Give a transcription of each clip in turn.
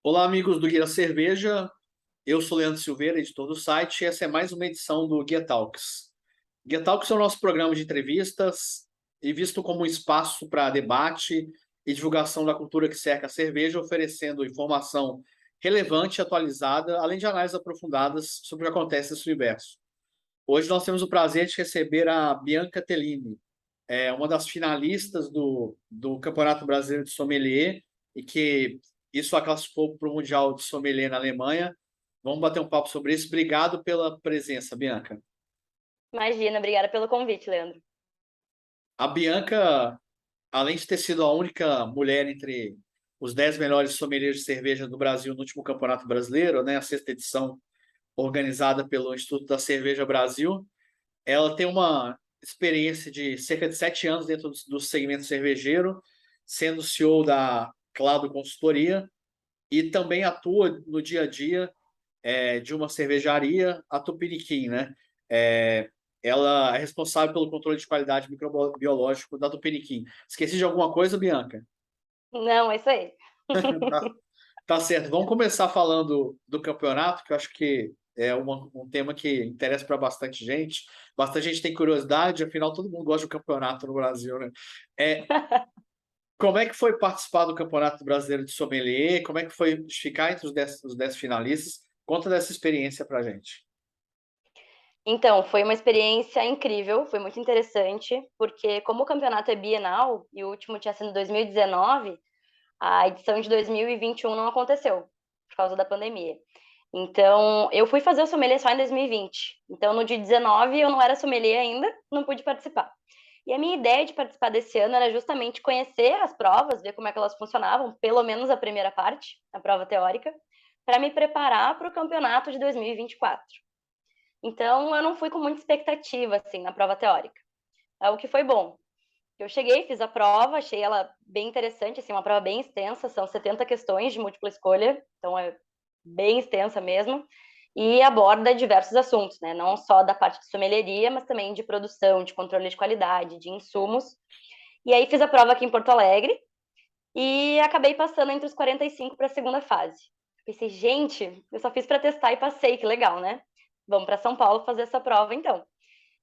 Olá, amigos do Guia Cerveja. Eu sou Leandro Silveira, editor do site, e essa é mais uma edição do Guia Talks. Guia Talks é o nosso programa de entrevistas e visto como um espaço para debate e divulgação da cultura que cerca a cerveja, oferecendo informação relevante e atualizada, além de análises aprofundadas sobre o que acontece nesse universo. Hoje nós temos o prazer de receber a Bianca Tellini, uma das finalistas do Campeonato Brasileiro de Sommelier, e que isso a classificou para o Mundial de Sommelier na Alemanha. Vamos bater um papo sobre isso. Obrigado pela presença, Bianca. Imagina, obrigada pelo convite, Leandro. A Bianca, além de ter sido a única mulher entre os 10 melhores sommeliers de cerveja do Brasil no último Campeonato Brasileiro, né, a sexta edição organizada pelo Instituto da Cerveja Brasil, ela tem uma experiência de cerca de 7 anos dentro do segmento cervejeiro, sendo CEO da Clado Consultoria, e também atua no dia a dia de uma cervejaria, a Tupiniquim, né? É, ela é responsável pelo controle de qualidade microbiológico da Tupiniquim. Esqueci de alguma coisa, Bianca? Não, é isso aí. Tá, tá certo. Vamos começar falando do campeonato, que eu acho que é um tema que interessa para bastante gente. Bastante gente tem curiosidade, afinal, todo mundo gosta do campeonato no Brasil, né? É, como é que foi participar do Campeonato Brasileiro de Sommelier? Como é que foi ficar entre os 10 finalistas? Conta dessa experiência para gente. Então, foi uma experiência incrível, foi muito interessante, porque como o campeonato é bienal, e o último tinha sido em 2019, a edição de 2021 não aconteceu, por causa da pandemia. Então, eu fui fazer o sommelier só em 2020. Então, no dia 19, eu não era sommelier ainda, não pude participar. E a minha ideia de participar desse ano era justamente conhecer as provas, ver como é que elas funcionavam, pelo menos a primeira parte, a prova teórica, para me preparar para o campeonato de 2024. Então, eu não fui com muita expectativa, assim, na prova teórica. É o que foi bom. Eu cheguei, fiz a prova, achei ela bem interessante, assim, uma prova bem extensa, são 70 questões de múltipla escolha, então é bem extensa mesmo, e aborda diversos assuntos, né? Não só da parte de sommelieria, mas também de produção, de controle de qualidade, de insumos. E aí fiz a prova aqui em Porto Alegre e acabei passando entre os 45 para a segunda fase. Pensei, gente, eu só fiz para testar e passei, que legal, né? Vamos para São Paulo fazer essa prova então.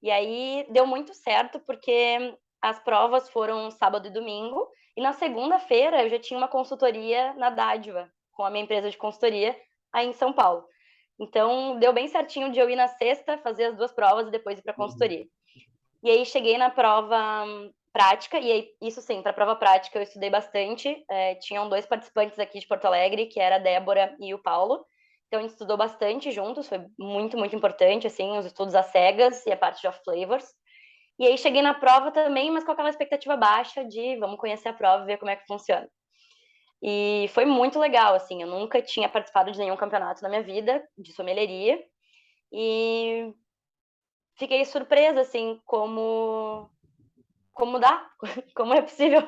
E aí deu muito certo, porque as provas foram sábado e domingo, e na segunda-feira eu já tinha uma consultoria na Dádiva, com a minha empresa de consultoria, aí em São Paulo. Então, deu bem certinho de eu ir na sexta, fazer as duas provas e depois ir para a Uhum. consultoria. E aí cheguei na prova prática, e aí, isso sim, para a prova prática eu estudei bastante. Tinham dois participantes aqui de Porto Alegre, que era a Débora e o Paulo. Então a gente estudou bastante juntos, foi muito, muito importante, assim, os estudos às cegas e a parte de off-flavors. E aí cheguei na prova também, mas com aquela expectativa baixa de vamos conhecer a prova e ver como é que funciona. E foi muito legal, assim, eu nunca tinha participado de nenhum campeonato na minha vida, de sommelieria, e fiquei surpresa, assim, como dá, como é possível.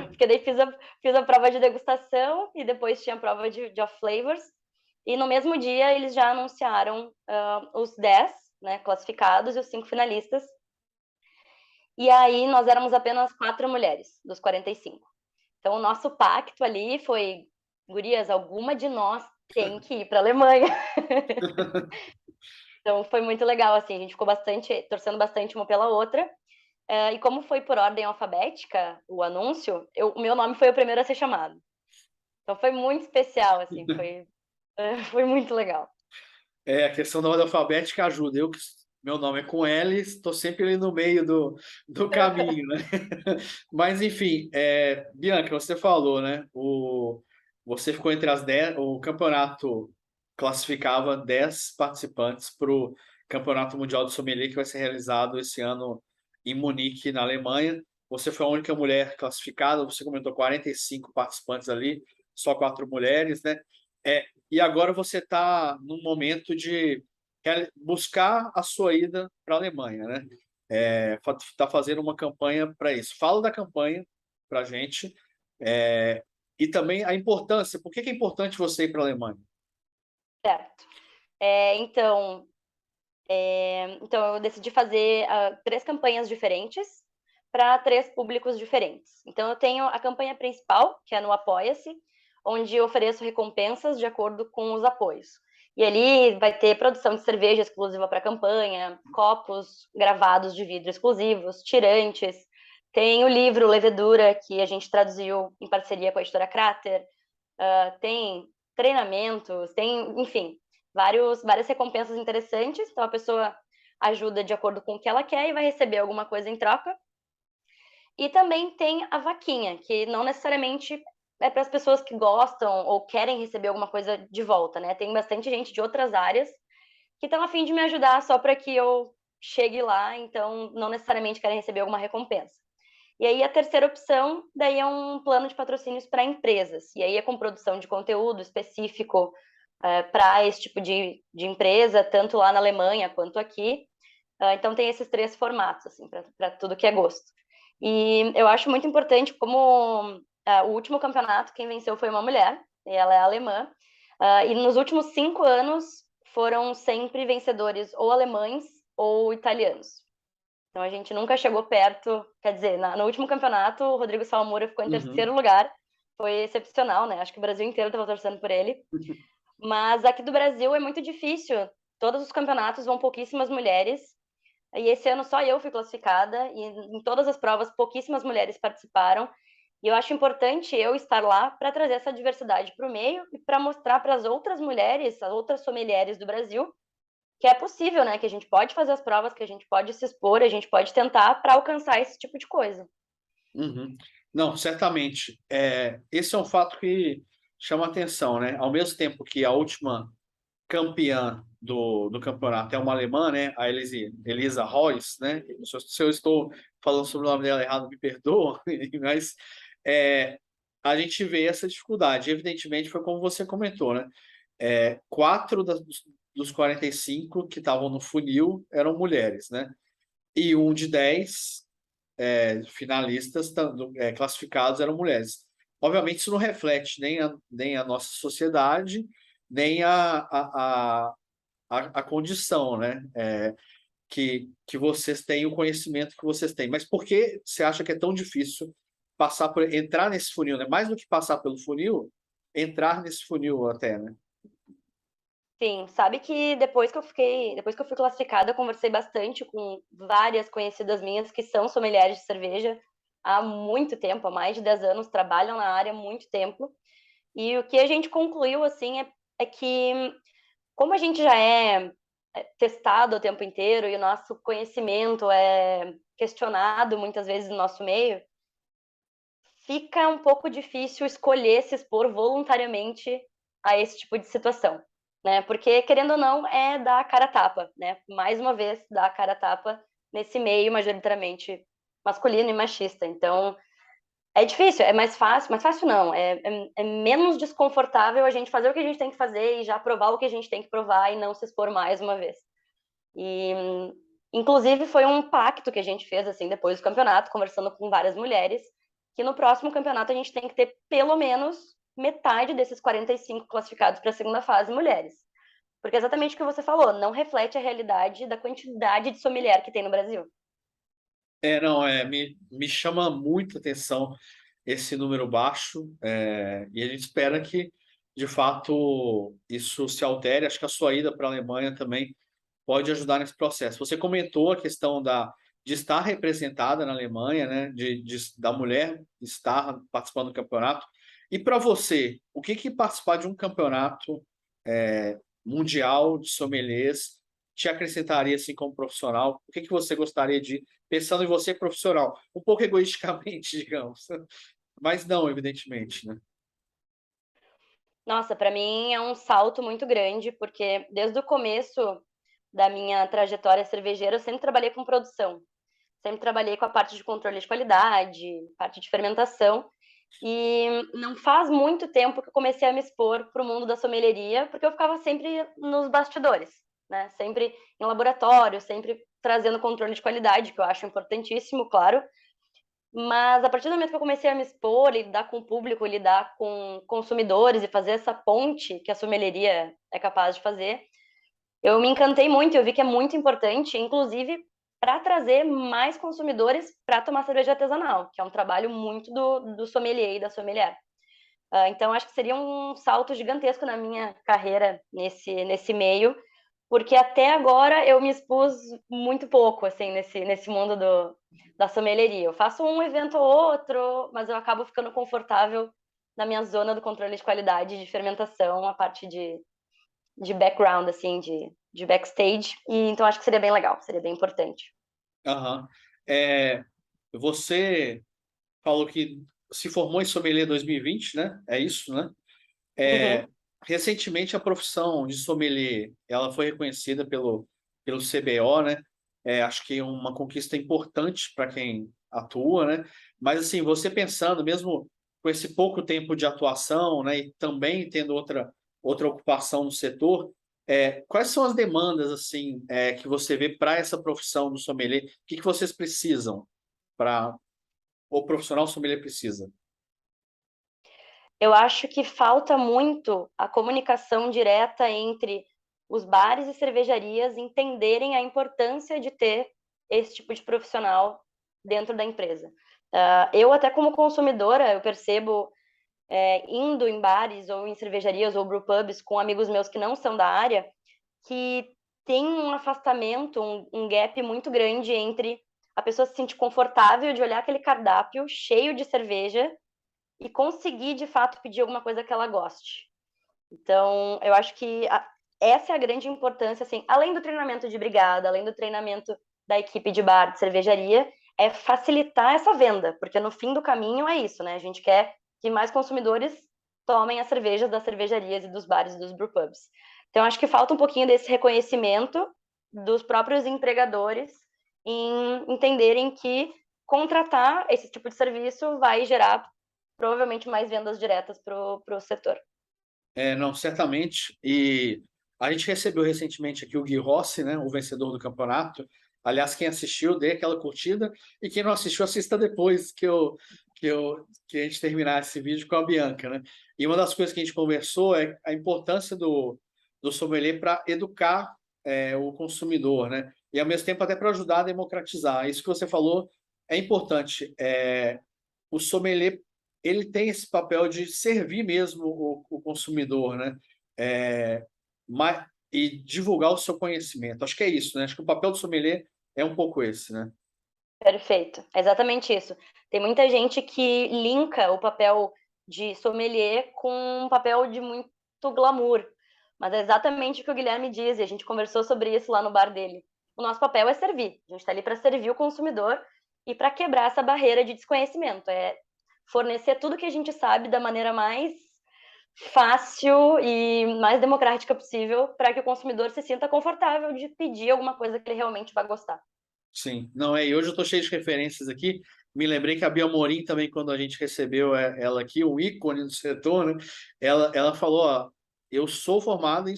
Porque daí fiz a prova de degustação e depois tinha a prova de off-flavors. E no mesmo dia eles já anunciaram os 10, né, classificados e os 5 finalistas. E aí nós éramos apenas 4 mulheres dos 45. Então o nosso pacto ali foi, gurias, alguma de nós tem que ir para a Alemanha. Então foi muito legal, assim, a gente ficou bastante, torcendo bastante uma pela outra. E como foi por ordem alfabética o anúncio, o meu nome foi o primeiro a ser chamado. Então foi muito especial, assim, foi muito legal. A questão da ordem alfabética ajuda. Meu nome é com L, estou sempre ali no meio do caminho, né? Mas, enfim, Bianca, você falou, né? Você ficou entre as 10, o campeonato classificava 10 participantes para o Campeonato Mundial de Sommelier, que vai ser realizado esse ano em Munique, na Alemanha. Você foi a única mulher classificada, você comentou 45 participantes ali, só 4 mulheres, né? E agora você está num momento de buscar a sua ida para a Alemanha, né? Está fazendo uma campanha para isso. Fala da campanha para a gente, e também a importância. Por que é importante você ir para a Alemanha? Certo. Então, então eu decidi fazer 3 campanhas diferentes para 3 públicos diferentes. Então eu tenho a campanha principal, que é no Apoia-se, onde eu ofereço recompensas de acordo com os apoios. E ali vai ter produção de cerveja exclusiva para a campanha, copos gravados de vidro exclusivos, tirantes. Tem o livro Levedura, que a gente traduziu em parceria com a editora Crater. Tem treinamentos, tem, enfim, várias recompensas interessantes. Então, a pessoa ajuda de acordo com o que ela quer e vai receber alguma coisa em troca. E também tem a vaquinha, que não necessariamente é para as pessoas que gostam ou querem receber alguma coisa de volta, né? Tem bastante gente de outras áreas que estão a fim de me ajudar só para que eu chegue lá, então não necessariamente querem receber alguma recompensa. E aí a terceira opção, daí é um plano de patrocínios para empresas. E aí é com produção de conteúdo específico para esse tipo de empresa, tanto lá na Alemanha quanto aqui. Então tem esses três formatos, assim, para tudo que é gosto. E eu acho muito importante como o último campeonato, quem venceu foi uma mulher, e ela é alemã. E nos últimos 5 anos foram sempre vencedores ou alemães ou italianos. Então a gente nunca chegou perto, quer dizer, no último campeonato o Rodrigo Salmoura ficou em terceiro lugar, foi excepcional, né? Acho que o Brasil inteiro estava torcendo por ele. Mas aqui do Brasil é muito difícil, todos os campeonatos vão pouquíssimas mulheres, e esse ano só eu fui classificada, e em todas as provas pouquíssimas mulheres participaram, e eu acho importante eu estar lá para trazer essa diversidade para o meio e para mostrar para as outras mulheres, as outras sommeliers do Brasil, que é possível, né? Que a gente pode fazer as provas, que a gente pode se expor, a gente pode tentar para alcançar esse tipo de coisa. Uhum. Não, certamente. Esse é um fato que chama atenção, né? Ao mesmo tempo que a última campeã do campeonato é uma alemã, né? A Elisa Royce, né? Se eu estou falando sobre o nome dela errado, me perdoa, mas a gente vê essa dificuldade. Evidentemente, foi como você comentou, né? Quatro dos 45 que estavam no funil eram mulheres, né? E um de 10 finalistas classificados eram mulheres. Obviamente, isso não reflete nem a nossa sociedade, nem a condição, né? Que vocês têm, o conhecimento que vocês têm. Mas por que você acha que é tão difícil entrar nesse funil, né? Mais do que passar pelo funil, entrar nesse funil até, né? Sim, sabe que depois que eu fui classificada, eu conversei bastante com várias conhecidas minhas que são sommeliers de cerveja há muito tempo, há mais de 10 anos, trabalham na área há muito tempo. E o que a gente concluiu, assim, é que como a gente já é testado o tempo inteiro e o nosso conhecimento é questionado muitas vezes no nosso meio, fica um pouco difícil escolher se expor voluntariamente a esse tipo de situação, né? Porque, querendo ou não, é dar a cara a tapa, né? Mais uma vez, dar a cara a tapa nesse meio majoritariamente masculino e machista. Então, é difícil, é mais fácil não, é menos desconfortável a gente fazer o que a gente tem que fazer e já provar o que a gente tem que provar e não se expor mais uma vez. E, inclusive, foi um pacto que a gente fez, assim, depois do campeonato, conversando com várias mulheres, que no próximo campeonato a gente tem que ter pelo menos metade desses 45 classificados para a segunda fase mulheres. Porque é exatamente o que você falou, não reflete a realidade da quantidade de sommelier que tem no Brasil. Não, me chama muita atenção esse número baixo, e a gente espera que, de fato, isso se altere. Acho que a sua ida para a Alemanha também pode ajudar nesse processo. Você comentou a questão de estar representada na Alemanha, né? Da mulher estar participando do campeonato. E para você, o que participar de um campeonato mundial de sommeliers te acrescentaria assim como profissional? O que você gostaria de, pensando em você profissional, um pouco egoisticamente, digamos, mas não, evidentemente, né? Nossa, para mim é um salto muito grande, porque desde o começo da minha trajetória cervejeira, eu sempre trabalhei com produção. Sempre trabalhei com a parte de controle de qualidade, parte de fermentação. E não faz muito tempo que eu comecei a me expor para o mundo da sommelieria, porque eu ficava sempre nos bastidores, né? Sempre em laboratório, sempre trazendo controle de qualidade, que eu acho importantíssimo, claro. Mas a partir do momento que eu comecei a me expor, lidar com o público, lidar com consumidores e fazer essa ponte que a sommelieria é capaz de fazer, eu me encantei muito, eu vi que é muito importante, inclusive para trazer mais consumidores para tomar cerveja artesanal, que é um trabalho muito do sommelier e da sommelier. Então, acho que seria um salto gigantesco na minha carreira nesse meio, porque até agora eu me expus muito pouco, assim, nesse mundo da sommelieria. Eu faço um evento ou outro, mas eu acabo ficando confortável na minha zona do controle de qualidade de fermentação, a parte de background, assim, de backstage. E então acho que seria bem legal, seria bem importante. Aham. Você falou que se formou em sommelier em 2020, né? É isso, né? Uhum. Recentemente, a profissão de sommelier, ela foi reconhecida pelo CBO, né? Acho que é uma conquista importante para quem atua, né? Mas, assim, você pensando, mesmo com esse pouco tempo de atuação, né? E também tendo outra ocupação no setor, quais são as demandas, assim, que você vê para essa profissão do sommelier? O que vocês precisam para o profissional sommelier precisa? Eu acho que falta muito a comunicação direta entre os bares e cervejarias entenderem a importância de ter esse tipo de profissional dentro da empresa. Eu até como consumidora, eu percebo indo em bares ou em cervejarias ou brewpubs com amigos meus que não são da área, que tem um afastamento, um gap muito grande entre a pessoa se sentir confortável de olhar aquele cardápio cheio de cerveja e conseguir, de fato, pedir alguma coisa que ela goste. Então, eu acho que essa é a grande importância, assim, além do treinamento de brigada, além do treinamento da equipe de bar, de cervejaria, é facilitar essa venda, porque no fim do caminho é isso, né? A gente quer que mais consumidores tomem as cervejas das cervejarias e dos bares e dos brewpubs. Então, acho que falta um pouquinho desse reconhecimento dos próprios empregadores em entenderem que contratar esse tipo de serviço vai gerar provavelmente mais vendas diretas para o setor. Não, certamente. E a gente recebeu recentemente aqui o Gui Rossi, né, o vencedor do campeonato. Aliás, quem assistiu, dê aquela curtida. E quem não assistiu, assista depois que a gente terminar esse vídeo com a Bianca, né? E uma das coisas que a gente conversou é a importância do sommelier para educar o consumidor, né? E ao mesmo tempo até para ajudar a democratizar. Isso que você falou é importante. O sommelier ele tem esse papel de servir mesmo o consumidor, né? É, e divulgar o seu conhecimento. Acho que é isso, né? Acho que o papel do sommelier é um pouco esse, né? Perfeito, é exatamente isso. Tem muita gente que linka o papel de sommelier com um papel de muito glamour, mas é exatamente o que o Guilherme diz, e a gente conversou sobre isso lá no bar dele. O nosso papel é servir, a gente está ali para servir o consumidor e para quebrar essa barreira de desconhecimento, é fornecer tudo que a gente sabe da maneira mais fácil e mais democrática possível para que o consumidor se sinta confortável de pedir alguma coisa que ele realmente vai gostar. Sim, não é. E hoje eu estou cheio de referências aqui. Me lembrei que a Bia Morim também, quando a gente recebeu ela aqui, um ícone do setor, né? Ela falou: ó, eu sou formado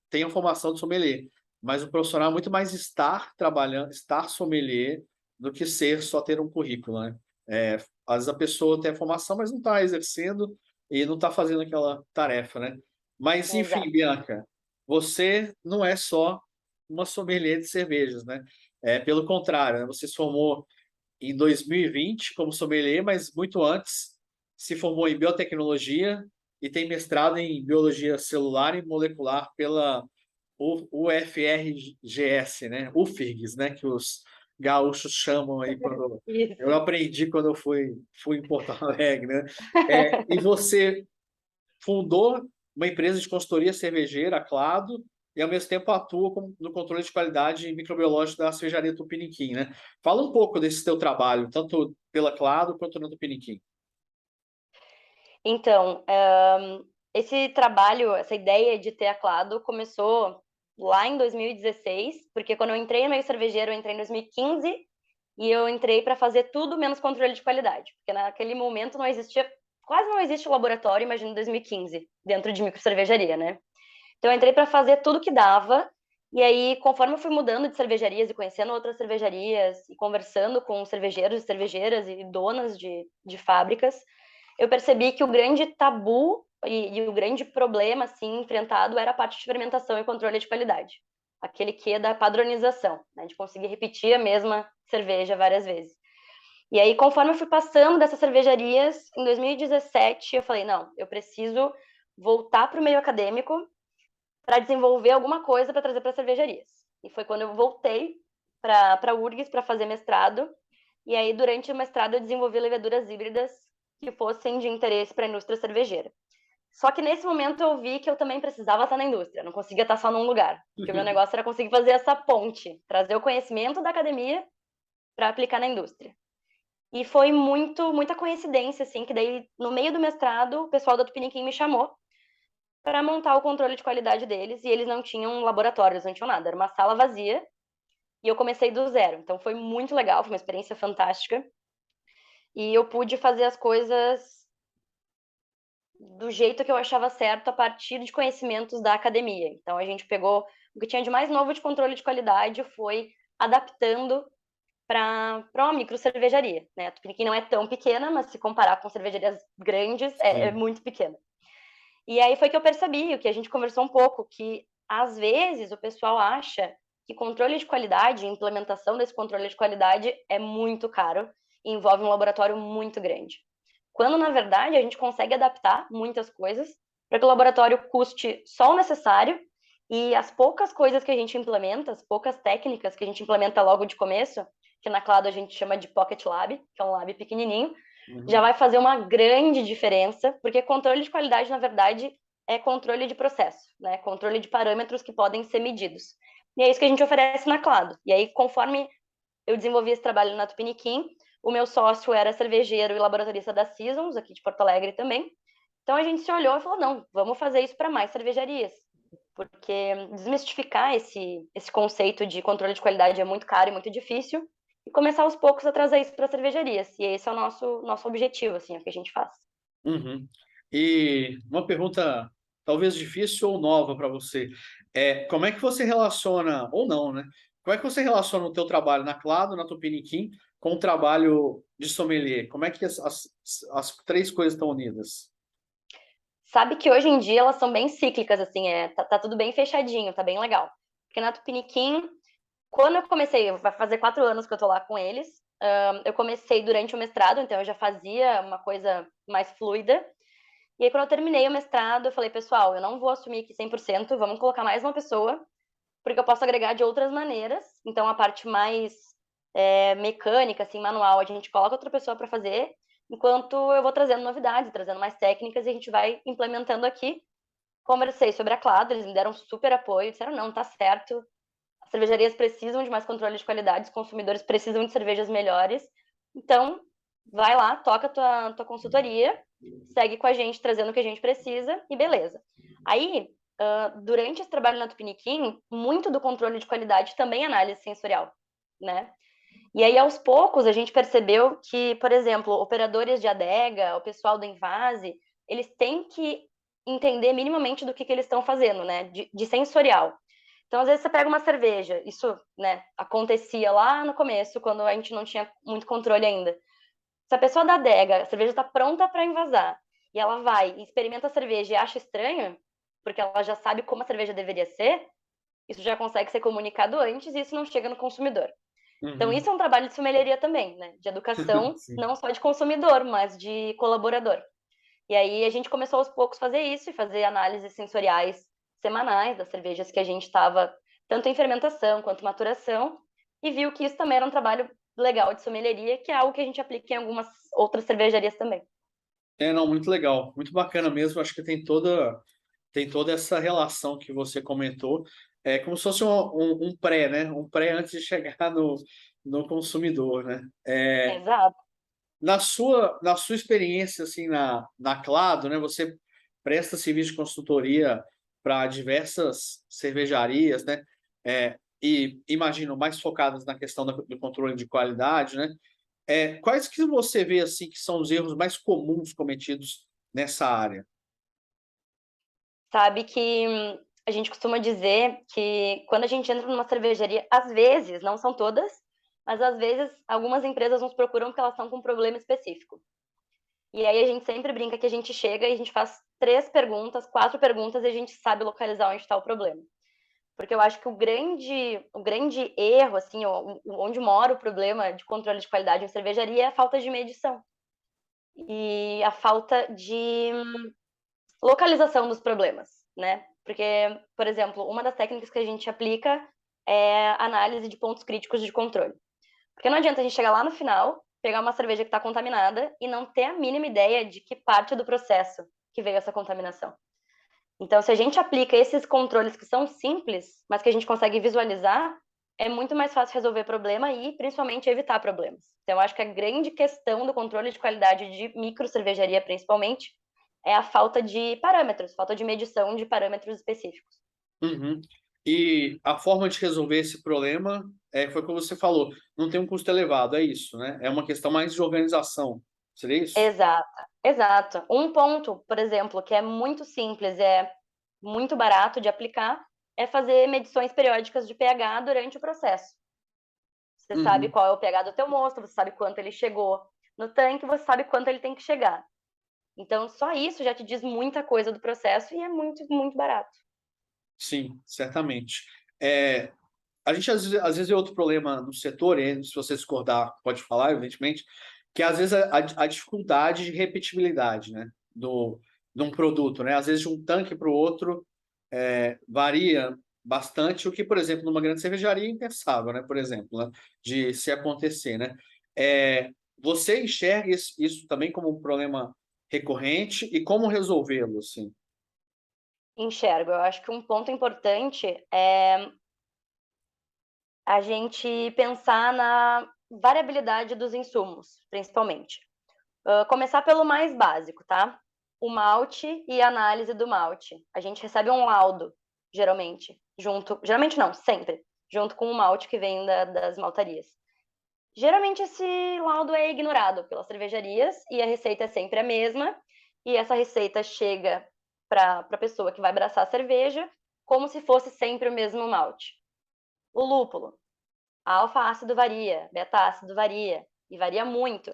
tenho a formação de sommelier, mas o profissional é muito mais estar trabalhando, estar sommelier, do que ser só ter um currículo, né? Às vezes a pessoa tem a formação, mas não está exercendo e não está fazendo aquela tarefa, né? Mas, enfim, Exato. Bianca, você não é só uma sommelier de cervejas, né? Pelo contrário, né? Você se formou em 2020 como sommelier, mas muito antes se formou em biotecnologia e tem mestrado em biologia celular e molecular pela UFRGS, né? UFRGS, né? Que os gaúchos chamam aí quando eu Isso. aprendi quando eu fui em Porto Alegre, né? E você fundou uma empresa de consultoria cervejeira, a Clado, e ao mesmo tempo atua no controle de qualidade microbiológico da cervejaria Tupiniquim, né? Fala um pouco desse teu trabalho, tanto pela Clado quanto no Tupiniquim. Então, esse trabalho, essa ideia de ter a Clado começou lá em 2016, porque quando eu entrei no meio cervejeiro, eu entrei em 2015 e eu entrei para fazer tudo menos controle de qualidade, porque naquele momento não existia, quase não existe laboratório, imagina em 2015, dentro de microcervejaria, né? Então eu entrei para fazer tudo que dava, e aí conforme eu fui mudando de cervejarias e conhecendo outras cervejarias e conversando com cervejeiros e cervejeiras e donas de fábricas, eu percebi que o grande tabu e o grande problema assim enfrentado era a parte de fermentação e controle de qualidade. Aquele que é da padronização, né, de conseguir repetir a mesma cerveja várias vezes. E aí, conforme eu fui passando dessas cervejarias, em 2017, eu falei, não, eu preciso voltar para o meio acadêmico para desenvolver alguma coisa para trazer para as cervejarias. E foi quando eu voltei para a URGS para fazer mestrado. E aí, durante o mestrado, eu desenvolvi leveduras híbridas que fossem de interesse para a indústria cervejeira. Só que nesse momento eu vi que eu também precisava estar na indústria, não conseguia estar só num lugar. Porque o meu negócio era conseguir fazer essa ponte, trazer o conhecimento da academia para aplicar na indústria. E foi muita coincidência, assim, que daí, no meio do mestrado, o pessoal da Tupiniquim me chamou para montar o controle de qualidade deles, e eles não tinham laboratório, eles não tinham nada, era uma sala vazia, e eu comecei do zero. Então foi muito legal, foi uma experiência fantástica, e eu pude fazer as coisas do jeito que eu achava certo a partir de conhecimentos da academia. Então a gente pegou o que tinha de mais novo de controle de qualidade, foi adaptando para uma micro cervejaria, né? A Tupiniquim não é tão pequena, mas se comparar com cervejarias grandes, é Sim. muito pequena. E aí foi que eu percebi, o que a gente conversou um pouco, que às vezes o pessoal acha que controle de qualidade, implementação desse controle de qualidade é muito caro e envolve um laboratório muito grande. Quando, na verdade, a gente consegue adaptar muitas coisas para que o laboratório custe só o necessário e as poucas coisas que a gente implementa, as poucas técnicas que a gente implementa logo de começo, que na Clado a gente chama de Pocket Lab, que é um lab pequenininho, já Uhum. vai fazer uma grande diferença, porque controle de qualidade, na verdade, é controle de processo, né? Controle de parâmetros que podem ser medidos. E é isso que a gente oferece na Clado. E aí, conforme eu desenvolvi esse trabalho na Tupiniquim, o meu sócio era cervejeiro e laboratorista da Seasons, aqui de Porto Alegre também. Então a gente se olhou e falou: não, vamos fazer isso para mais cervejarias. Porque desmistificar esse conceito de controle de qualidade é muito caro e muito difícil, e começar aos poucos a trazer isso para cervejarias. E esse é o nosso objetivo, assim, é o que a gente faz. Uhum. E uma pergunta talvez difícil ou nova para você. Como é que você relaciona, ou não, né? Como é que você relaciona o teu trabalho na Clado, na Tupiniquim, com o trabalho de sommelier? Como é que as três coisas estão unidas? Sabe que hoje em dia elas são bem cíclicas, assim, tá tudo bem fechadinho, tá bem legal. Porque na Tupiniquim, quando eu comecei, vai fazer 4 anos que eu tô lá com eles, eu comecei durante o mestrado, então eu já fazia uma coisa mais fluida. E aí, quando eu terminei o mestrado, eu falei, pessoal, eu não vou assumir aqui 100%, vamos colocar mais uma pessoa, porque eu posso agregar de outras maneiras. Então, a parte mais mecânica, assim, manual, a gente coloca outra pessoa para fazer, enquanto eu vou trazendo novidades, trazendo mais técnicas e a gente vai implementando aqui. Conversei sobre a Clado, eles me deram super apoio, disseram, não, tá certo, as cervejarias precisam de mais controle de qualidade, os consumidores precisam de cervejas melhores. Então, vai lá, toca a tua consultoria, segue com a gente, trazendo o que a gente precisa e beleza. Aí, durante esse trabalho na Tupiniquim, muito do controle de qualidade também é análise sensorial, né? E aí, aos poucos, a gente percebeu que, por exemplo, operadores de adega, o pessoal do Envase, eles têm que entender minimamente do que eles estão fazendo, né? De sensorial. Então, às vezes, você pega uma cerveja, isso, né, acontecia lá no começo, quando a gente não tinha muito controle ainda. Se a pessoa da adega, a cerveja está pronta para envasar, e ela vai e experimenta a cerveja e acha estranho, porque ela já sabe como a cerveja deveria ser, isso já consegue ser comunicado antes e isso não chega no consumidor. Então, Uhum. isso é um trabalho de sommelieria também, né? De educação, Sim. não só de consumidor, mas de colaborador. E aí a gente começou aos poucos a fazer isso e fazer análises sensoriais semanais das cervejas que a gente estava, tanto em fermentação quanto maturação, e viu que isso também era um trabalho legal de sommelieria, que é algo que a gente aplica em algumas outras cervejarias também. Não, muito legal, muito bacana mesmo. Acho que tem toda essa relação que você comentou. É como se fosse um pré, né? Um pré antes de chegar no consumidor, né? Exato. Na sua experiência assim na Clado, né? Você presta serviço de consultoria para diversas cervejarias, né? E imagino mais focadas na questão do controle de qualidade, né? Quais que você vê assim que são os erros mais comuns cometidos nessa área? Sabe que a gente costuma dizer que quando a gente entra numa cervejaria, às vezes, não são todas, mas às vezes algumas empresas nos procuram porque elas estão com um problema específico. E aí a gente sempre brinca que a gente chega e a gente faz 3 perguntas, 4 perguntas e a gente sabe localizar onde está o problema. Porque eu acho que o grande erro, assim, onde mora o problema de controle de qualidade em cervejaria é a falta de medição e a falta de localização dos problemas, né? Porque, por exemplo, uma das técnicas que a gente aplica é análise de pontos críticos de controle. Porque não adianta a gente chegar lá no final, pegar uma cerveja que está contaminada e não ter a mínima ideia de que parte do processo que veio essa contaminação. Então, se a gente aplica esses controles que são simples, mas que a gente consegue visualizar, é muito mais fácil resolver problema e, principalmente, evitar problemas. Então, eu acho que a grande questão do controle de qualidade de micro cervejaria, principalmente, é a falta de parâmetros, falta de medição de parâmetros específicos. Uhum. E a forma de resolver esse problema foi como você falou, não tem um custo elevado, é isso, né? É uma questão mais de organização. Seria isso? Exato, exato. Um ponto, por exemplo, que é muito simples, é muito barato de aplicar, é fazer medições periódicas de pH durante o processo. Você sabe Uhum. qual é o pH do teu mosto, você sabe quanto ele chegou no tanque, você sabe quanto ele tem que chegar. Então, só isso já te diz muita coisa do processo e é muito, muito barato. Sim, certamente. É, a gente às vezes vê outro problema no setor, e se você discordar, pode falar, evidentemente, que às vezes a dificuldade de repetibilidade, né, de um produto, né? Às vezes de um tanque para o outro varia bastante, o que, por exemplo, numa grande cervejaria é impensável, né? Por exemplo, né, de se acontecer, né? Você enxerga isso também como um problema recorrente e como resolvê-lo, assim? Enxergo. Eu acho que um ponto importante é a gente pensar na variabilidade dos insumos, principalmente. Começar pelo mais básico, tá? O malte e a análise do malte. A gente recebe um laudo, geralmente, junto. Geralmente não, sempre, junto com o malte que vem das maltarias. Geralmente esse laudo é ignorado pelas cervejarias e a receita é sempre a mesma. E essa receita chega para a pessoa que vai abraçar a cerveja como se fosse sempre o mesmo malte. O lúpulo. A alfa-ácido varia, beta-ácido varia, e varia muito.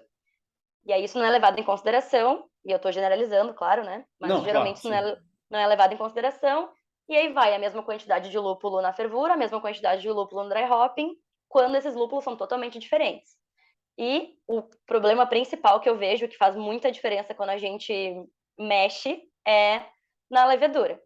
E aí isso não é levado em consideração, e eu estou generalizando, claro, né? Mas Não, claro, geralmente isso sim. não é levado em consideração, e aí vai a mesma quantidade de lúpulo na fervura, a mesma quantidade de lúpulo no dry hopping, quando esses lúpulos são totalmente diferentes. E o problema principal que eu vejo, que faz muita diferença quando a gente mexe, é na levedura.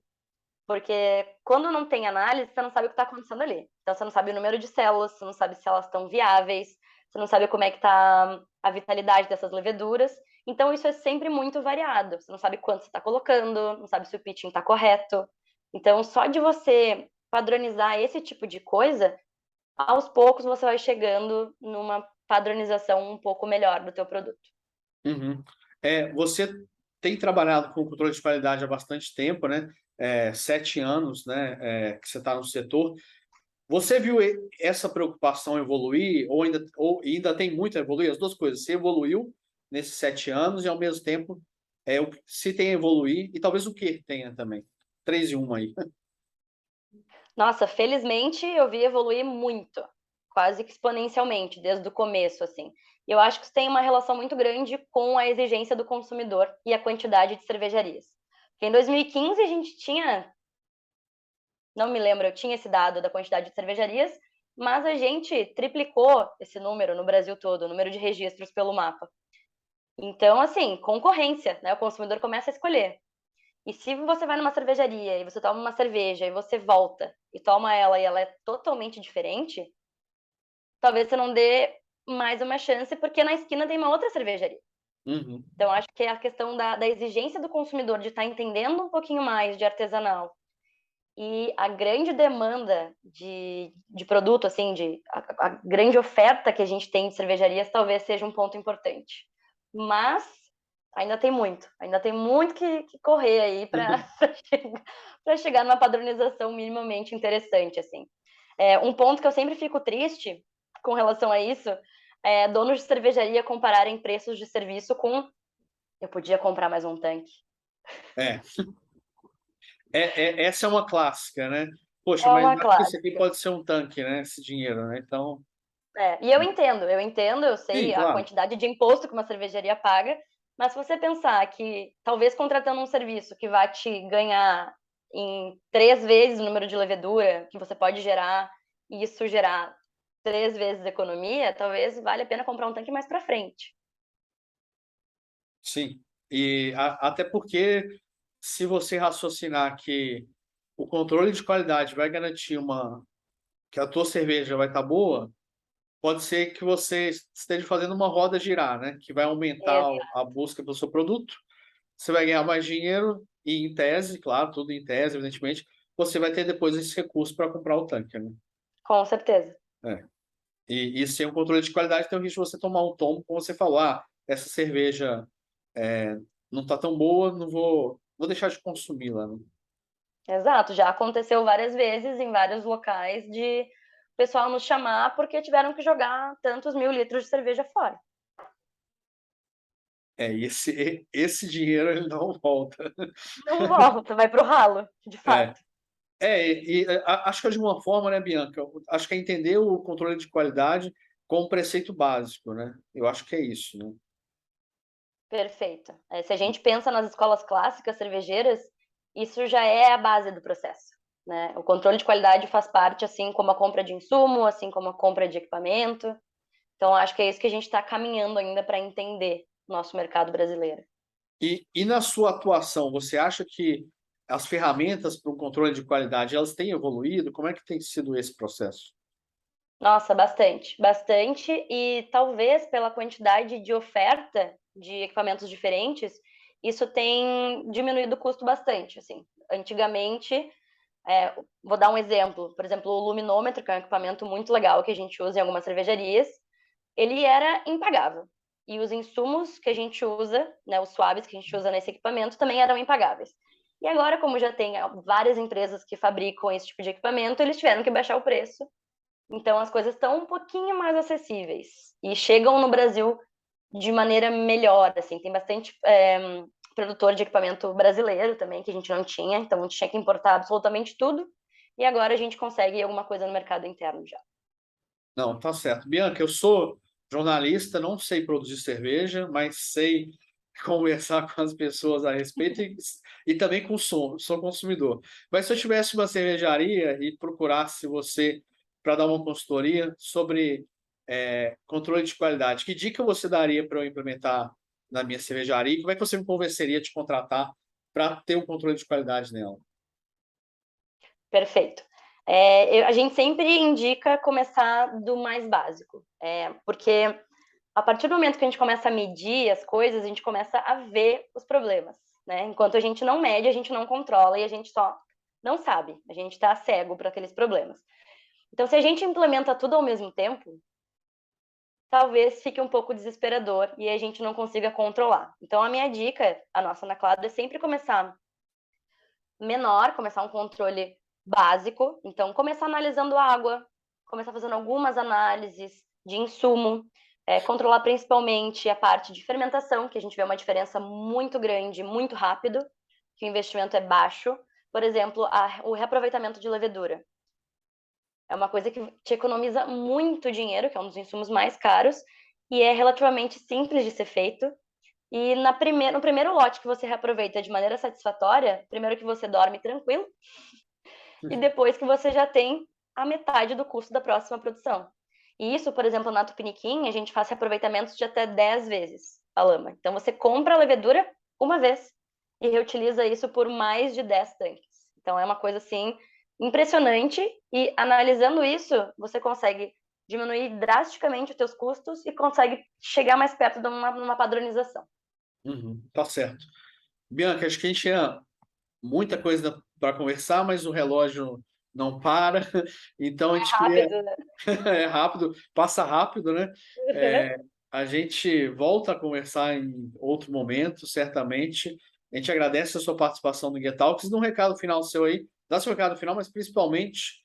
Porque quando não tem análise, você não sabe o que está acontecendo ali. Então, você não sabe o número de células, você não sabe se elas estão viáveis, você não sabe como é que está a vitalidade dessas leveduras. Então, isso é sempre muito variado. Você não sabe quanto você está colocando, não sabe se o pitching está correto. Então, só de você padronizar esse tipo de coisa, aos poucos você vai chegando numa padronização um pouco melhor do teu produto. Uhum. Você tem trabalhado com controle de qualidade há bastante tempo, né? 7 anos, né? Que você está no setor. Você viu essa preocupação evoluir ou ainda tem muito a evoluir? As duas coisas. Se evoluiu nesses 7 anos e, ao mesmo tempo, se tem a evoluir e talvez o que tenha também. 3 em 1 aí. Nossa, felizmente eu vi evoluir muito, quase que exponencialmente, desde o começo, assim. E eu acho que isso tem uma relação muito grande com a exigência do consumidor e a quantidade de cervejarias. Porque em 2015 a gente tinha, não me lembro, eu tinha esse dado da quantidade de cervejarias, mas a gente triplicou esse número no Brasil todo, o número de registros pelo mapa. Então, assim, concorrência, né? O consumidor começa a escolher. E se você vai numa cervejaria e você toma uma cerveja e você volta e toma ela e ela é totalmente diferente, talvez você não dê mais uma chance porque na esquina tem uma outra cervejaria. Uhum. Então, acho que é a questão da exigência do consumidor de estar entendendo um pouquinho mais de artesanal e a grande demanda de produto, assim, a grande oferta que a gente tem de cervejarias talvez seja um ponto importante. Mas ainda tem muito que correr aí para chegar numa padronização minimamente interessante, assim. Um ponto que eu sempre fico triste com relação a isso é donos de cervejaria compararem preços de serviço com eu podia comprar mais um tanque. É, essa é uma clássica, né? Poxa, É mas uma acho que esse aqui clássica. pode ser um tanque, né? Esse dinheiro, né? Então, E eu sim, sei a claro. quantidade de imposto que uma cervejaria paga, mas se você pensar que talvez contratando um serviço que vai te ganhar em 3 vezes o número de levedura que você pode gerar, e isso gerar 3 vezes a economia, talvez valha a pena comprar um tanque mais para frente. Sim. E até porque, se você raciocinar que o controle de qualidade vai garantir que a tua cerveja vai estar boa, pode ser que você esteja fazendo uma roda girar, né? Que vai aumentar a busca pelo seu produto, você vai ganhar mais dinheiro e, em tese, claro, tudo em tese, evidentemente, você vai ter depois esse recurso para comprar o tanque, né? Com certeza. É. E sem o controle de qualidade, tem o risco de você tomar um tombo, como você falou, essa cerveja não está tão boa, não vou deixar de consumi-la, né? Exato, já aconteceu várias vezes em vários locais de o pessoal nos chamar porque tiveram que jogar tantos mil litros de cerveja fora. Esse dinheiro ele não volta. Não volta, vai pro ralo, de É, fato. acho que de uma forma, né, Bianca? Acho que é entender o controle de qualidade como preceito básico, né? Eu acho que é isso, né? Perfeito. Se a gente pensa nas escolas clássicas cervejeiras, isso já é a base do processo, né? O controle de qualidade faz parte, assim como a compra de insumo, assim como a compra de equipamento. Então, acho que é isso que a gente está caminhando ainda para entender o nosso mercado brasileiro. E na sua atuação, você acha que as ferramentas para o controle de qualidade, elas têm evoluído? Como é que tem sido esse processo? Nossa, bastante, bastante, e talvez pela quantidade de oferta de equipamentos diferentes, isso tem diminuído o custo bastante, assim. Antigamente, vou dar um exemplo, por exemplo, o luminômetro, que é um equipamento muito legal que a gente usa em algumas cervejarias, ele era impagável. E os insumos que a gente usa, né, os suaves que a gente usa nesse equipamento também eram impagáveis. E agora, como já tem várias empresas que fabricam esse tipo de equipamento, eles tiveram que baixar o preço, então as coisas estão um pouquinho mais acessíveis e chegam no Brasil de maneira melhor, assim, tem bastante produtor de equipamento brasileiro também que a gente não tinha, então a gente tinha que importar absolutamente tudo e agora a gente consegue alguma coisa no mercado interno já. Não, tá certo. Bianca, eu sou jornalista, não sei produzir cerveja, mas sei conversar com as pessoas a respeito e também sou consumidor. Mas se eu tivesse uma cervejaria e procurasse você para dar uma consultoria sobre controle de qualidade, que dica você daria para eu implementar na minha cervejaria? Como é que você me convenceria de contratar para ter um controle de qualidade nela? Perfeito. A gente sempre indica começar do mais básico, porque a partir do momento que a gente começa a medir as coisas, a gente começa a ver os problemas, né? Enquanto a gente não mede, a gente não controla e a gente só não sabe, a gente está cego para aqueles problemas. Então, se a gente implementa tudo ao mesmo tempo, talvez fique um pouco desesperador e a gente não consiga controlar. Então, a minha dica, a nossa na Clado, é sempre começar menor, começar um controle básico. Então, começar analisando água, começar fazendo algumas análises de insumo, controlar principalmente a parte de fermentação, que a gente vê uma diferença muito grande, muito rápido, que o investimento é baixo. Por exemplo, o reaproveitamento de levedura. É uma coisa que te economiza muito dinheiro, que é um dos insumos mais caros, e é relativamente simples de ser feito. E no primeiro lote que você reaproveita de maneira satisfatória, primeiro que você dorme tranquilo, e depois que você já tem a metade do custo da próxima produção. E isso, por exemplo, na Tupiniquim, a gente faz reaproveitamentos de até 10 vezes a lama. Então você compra a levedura uma vez e reutiliza isso por mais de 10 tanques. Então é uma coisa assim impressionante e analisando isso, você consegue diminuir drasticamente os teus custos e consegue chegar mais perto de uma padronização. Uhum, tá certo. Bianca, acho que a gente tinha muita coisa para conversar, mas o relógio não para, então a É gente queria. rápido, né? É rápido, passa rápido, né? É, a gente volta a conversar em outro momento, certamente. A gente agradece a sua participação no Get Talks. Num recado final seu aí, dá seu recado final, mas principalmente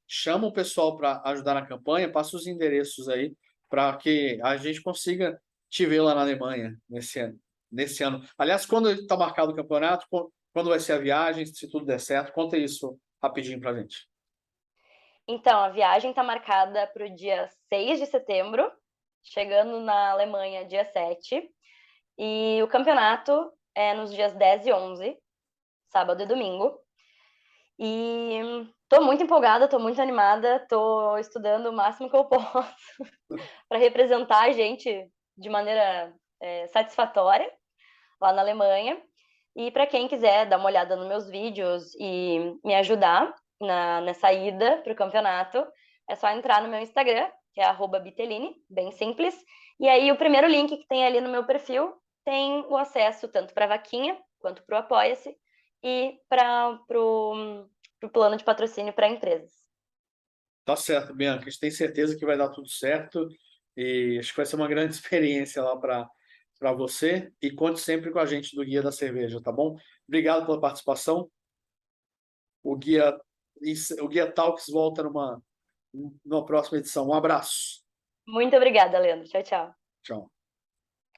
chama o pessoal para ajudar na campanha, passa os endereços aí para que a gente consiga te ver lá na Alemanha nesse ano. Nesse ano. Aliás, quando está marcado o campeonato, quando vai ser a viagem, se tudo der certo, conta isso rapidinho para a gente. Então, a viagem está marcada para o dia 6 de setembro, chegando na Alemanha dia 7. E o campeonato é nos dias 10 e 11. sábado e domingo. E tô muito empolgada, tô muito animada, tô estudando o máximo que eu posso para representar a gente de maneira satisfatória lá na Alemanha. E para quem quiser dar uma olhada nos meus vídeos e me ajudar nessa ida para o campeonato, é só entrar no meu Instagram, que é @biteline, bem simples. E aí o primeiro link que tem ali no meu perfil tem o acesso tanto para a vaquinha quanto para o Apoia-se e para o plano de patrocínio para empresas. Tá certo, Bianca. A gente tem certeza que vai dar tudo certo e acho que vai ser uma grande experiência lá para você. E conte sempre com a gente do Guia da Cerveja, tá bom? Obrigado pela participação. O Guia, o Guia Talks volta numa próxima edição. Um abraço. Muito obrigada, Leandro. Tchau, tchau. Tchau.